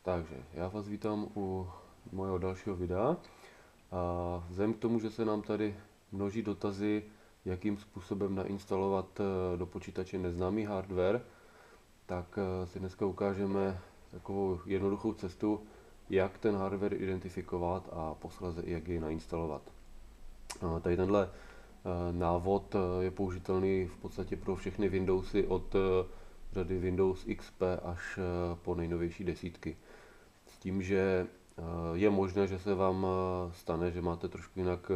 Takže já vás vítám u mého dalšího videa. A vzhledem k tomu, že se nám tady množí dotazy, jakým způsobem nainstalovat do počítače neznámý hardware, tak si dneska ukážeme takovou jednoduchou cestu, jak ten hardware identifikovat a posléze i jak jej nainstalovat. Tady tenhle návod je použitelný v podstatě pro všechny Windowsy od řady Windows XP až po nejnovější desítky. S tím, že je možné, že se vám stane, že máte trošku jinak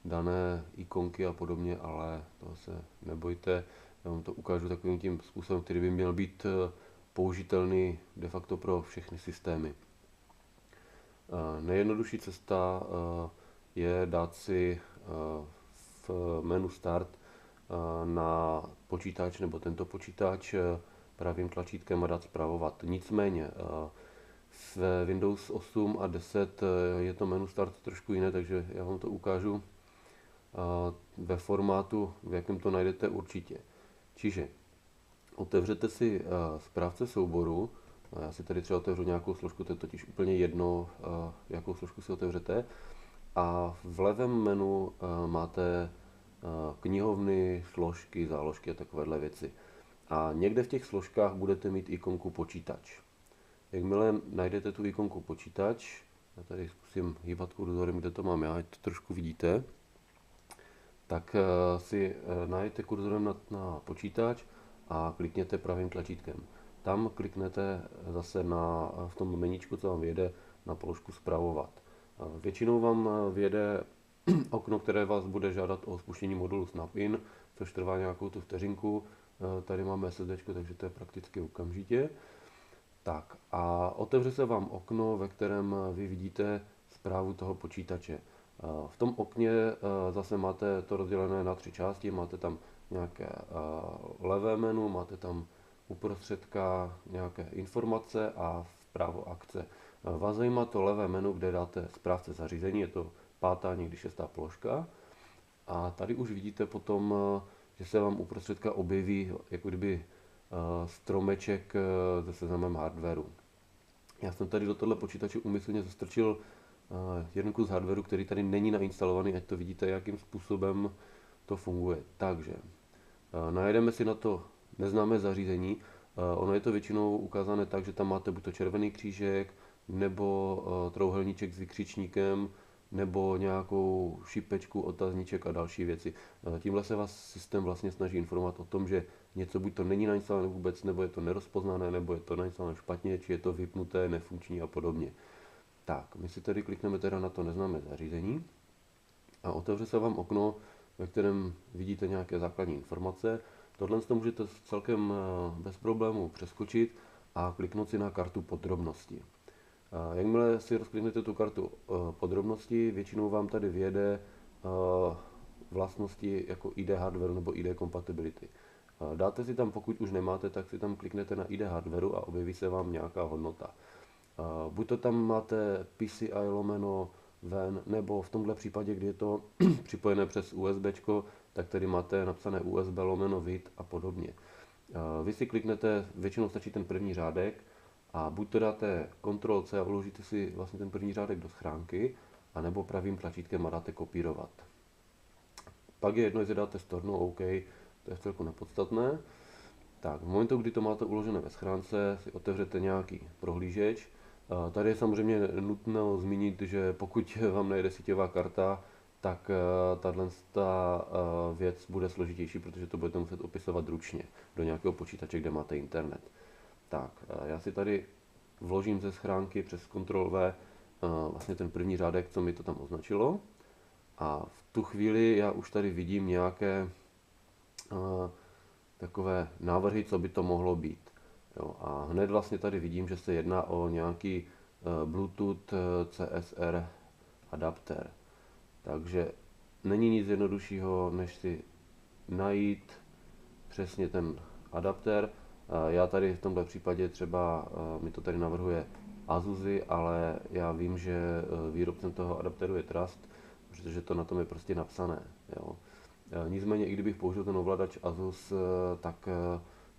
dané ikonky a podobně, ale to se nebojte, já vám to ukážu takovým tím způsobem, který by měl být použitelný de facto pro všechny systémy. Nejjednodušší cesta je dát si v menu Start na počítač nebo tento počítač pravým tlačítkem a dát zpravovat. Nicméně v Windows 8 a 10 je to menu Start trošku jiné, takže já vám to ukážu ve formátu, v jakém to najdete určitě. Čiže otevřete si správce souboru, já si tady třeba otevřu nějakou složku, to je totiž úplně jedno, jakou složku si otevřete. A v levém menu máte knihovny, složky, záložky a takovéhle věci. A někde v těch složkách budete mít ikonku počítač. Jakmile najdete tu ikonku počítač, já tady zkusím hýbat kurzorem, kde to mám já, ať to trošku vidíte, tak si najdete kurzorem na počítač a klikněte pravým tlačítkem. Tam kliknete zase v tom meníčku, co vám vyjede, na položku zpravovat. Většinou vám vyjede okno, které vás bude žádat o spuštění modulu Snap-in, což trvá nějakou tu vteřinku. Tady máme SSD, takže to je prakticky okamžitě. Tak a otevře se vám okno, ve kterém vy vidíte zprávu toho počítače. V tom okně zase máte to rozdělené na 3 části, máte tam nějaké levé menu, máte tam uprostředka nějaké informace a vpravo akce. Vás zajímá to levé menu, kde dáte správce zařízení, je to 5., někdy 6. položka. A tady už vidíte potom, že se vám uprostředka objeví jako kdyby stromeček se seznamem hardwareu. Já jsem tady do tohle počítače úmyslně zastrčil jeden kus hardwareu, který tady není nainstalovaný, ať to vidíte, jakým způsobem to funguje. Takže najedeme si na to neznámé zařízení. Ono je to většinou ukázané tak, že tam máte buď to červený křížek, nebo trouhelníček s vykřičníkem, nebo nějakou šipečku, otazníček a další věci. Tímhle se vás systém vlastně snaží informovat o tom, že něco buď to není nainstalované vůbec, nebo je to nerozpoznané, nebo je to nainstalované špatně, či je to vypnuté, nefunkční a podobně. Tak, my si tedy klikneme teda na to neznámé zařízení a otevře se vám okno, ve kterém vidíte nějaké základní informace. Tohle to můžete celkem bez problémů přeskočit a kliknout si na kartu podrobnosti. Jakmile si rozkliknete tu kartu podrobnosti, většinou vám tady vyjede vlastnosti jako ID hardware nebo ID compatibility. Dáte si tam, pokud už nemáte, tak si tam kliknete na ID hardwareu a objeví se vám nějaká hodnota. Buď to tam máte PCI lomeno ven, nebo v tomhle případě, kdy je to připojené přes USB, tak tady máte napsané USB lomeno vid a podobně. Vy si kliknete, většinou stačí ten první řádek, a buď to dáte Ctrl+C a uložíte si vlastně ten první řádek do schránky, anebo pravým tlačítkem a dáte kopírovat. Pak je jedno, jestli dáte storno, OK, to je v celku nepodstatné. Tak, v momentu, kdy to máte uložené ve schránce, si otevřete nějaký prohlížeč. Tady je samozřejmě nutné zmínit, že pokud vám najde síťová karta, tak tato věc bude složitější, protože to budete muset opisovat ručně do nějakého počítače, kde máte internet. Tak, já si tady vložím ze schránky přes Ctrl+V vlastně ten první řádek, co mi to tam označilo. A v tu chvíli já už tady vidím nějaké takové návrhy, co by to mohlo být. Jo, a hned vlastně tady vidím, že se jedná o nějaký Bluetooth CSR adapter. Takže není nic jednoduššího, než si najít přesně ten adapter. Já tady v tomto případě třeba mi to tady navrhuje Asusy, ale já vím, že výrobcem toho adapteru je Trust, protože to na tom je prostě napsané. Jo. Nicméně, i kdybych použil ten ovladač Asus, tak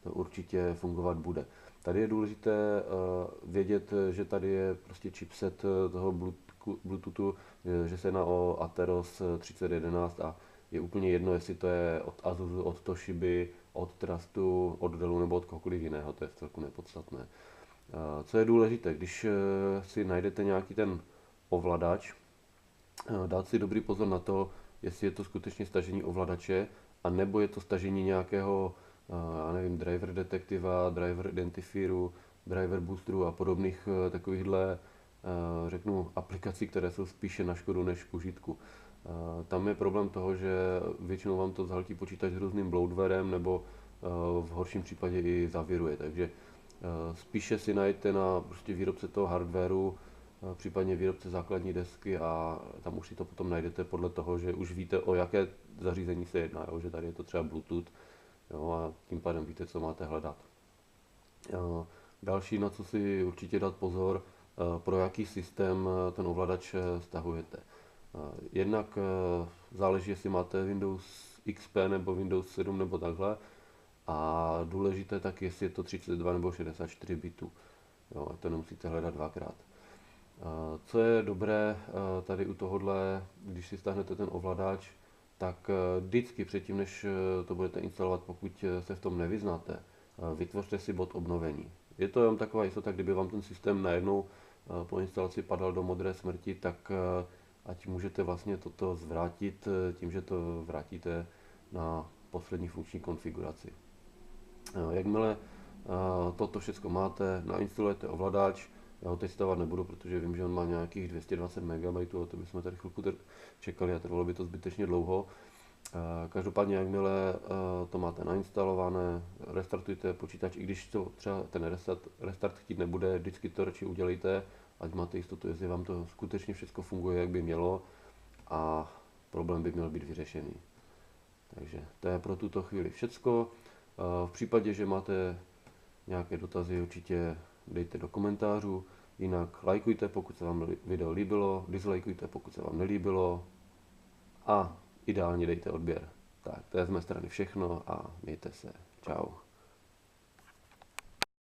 to určitě fungovat bude. Tady je důležité vědět, že tady je prostě chipset toho Bluetoothu, že se jedná o Atheros 3011 a je úplně jedno, jestli to je od Asusu, od Toshiby, od Trustu, od Dellu nebo od kohokoliv jiného, to je vcelku nepodstatné. Co je důležité, když si najdete nějaký ten ovladač, dát si dobrý pozor na to, jestli je to skutečně stažení ovladače, a nebo je to stažení nějakého, já nevím, driver detektiva, driver identifieru, driver boosteru a podobných takovýchhle, řeknu, aplikací, které jsou spíše na škodu než k užitku. Tam je problém toho, že většinou vám to zahltí počítač s různým bloatwarem nebo v horším případě i zavíruje, takže spíše si najďte na prostě výrobce toho hardwareu, případně výrobce základní desky a tam už si to potom najdete podle toho, že už víte, o jaké zařízení se jedná, jo? Že tady je to třeba Bluetooth, jo? A tím pádem víte, co máte hledat. Další, na co si určitě dát pozor, pro jaký systém ten ovladač stahujete. Jednak záleží, jestli máte Windows XP nebo Windows 7 nebo takhle, a důležité tak, jestli je to 32 nebo 64 bitů. Jo, to nemusíte hledat dvakrát. Co je dobré tady u tohohle, když si stáhnete ten ovladač, tak vždycky předtím, než to budete instalovat, pokud se v tom nevyznáte, vytvořte si bod obnovení. Je to jenom taková jistota, kdyby vám ten systém najednou po instalaci padal do modré smrti, tak ať můžete vlastně toto zvrátit tím, že to vrátíte na poslední funkční konfiguraci. Jakmile toto všechno máte, nainstalujete ovladač. Já ho testovat nebudu, protože vím, že on má nějakých 220 MB, a to bychom tady chvilku čekali a trvalo by to zbytečně dlouho. Každopádně, jakmile to máte nainstalované, restartujte počítač, i když to třeba ten restart chtít nebude, vždycky to radši udělejte, ať máte jistotu, jestli vám to skutečně všechno funguje, jak by mělo, a problém by měl být vyřešený. Takže to je pro tuto chvíli všecko. V případě, že máte nějaké dotazy, určitě dejte do komentářů, jinak lajkujte, pokud se vám video líbilo, dislajkujte, pokud se vám nelíbilo, a ideálně dejte odběr. Tak, to je z mé strany všechno a mějte se. Čau.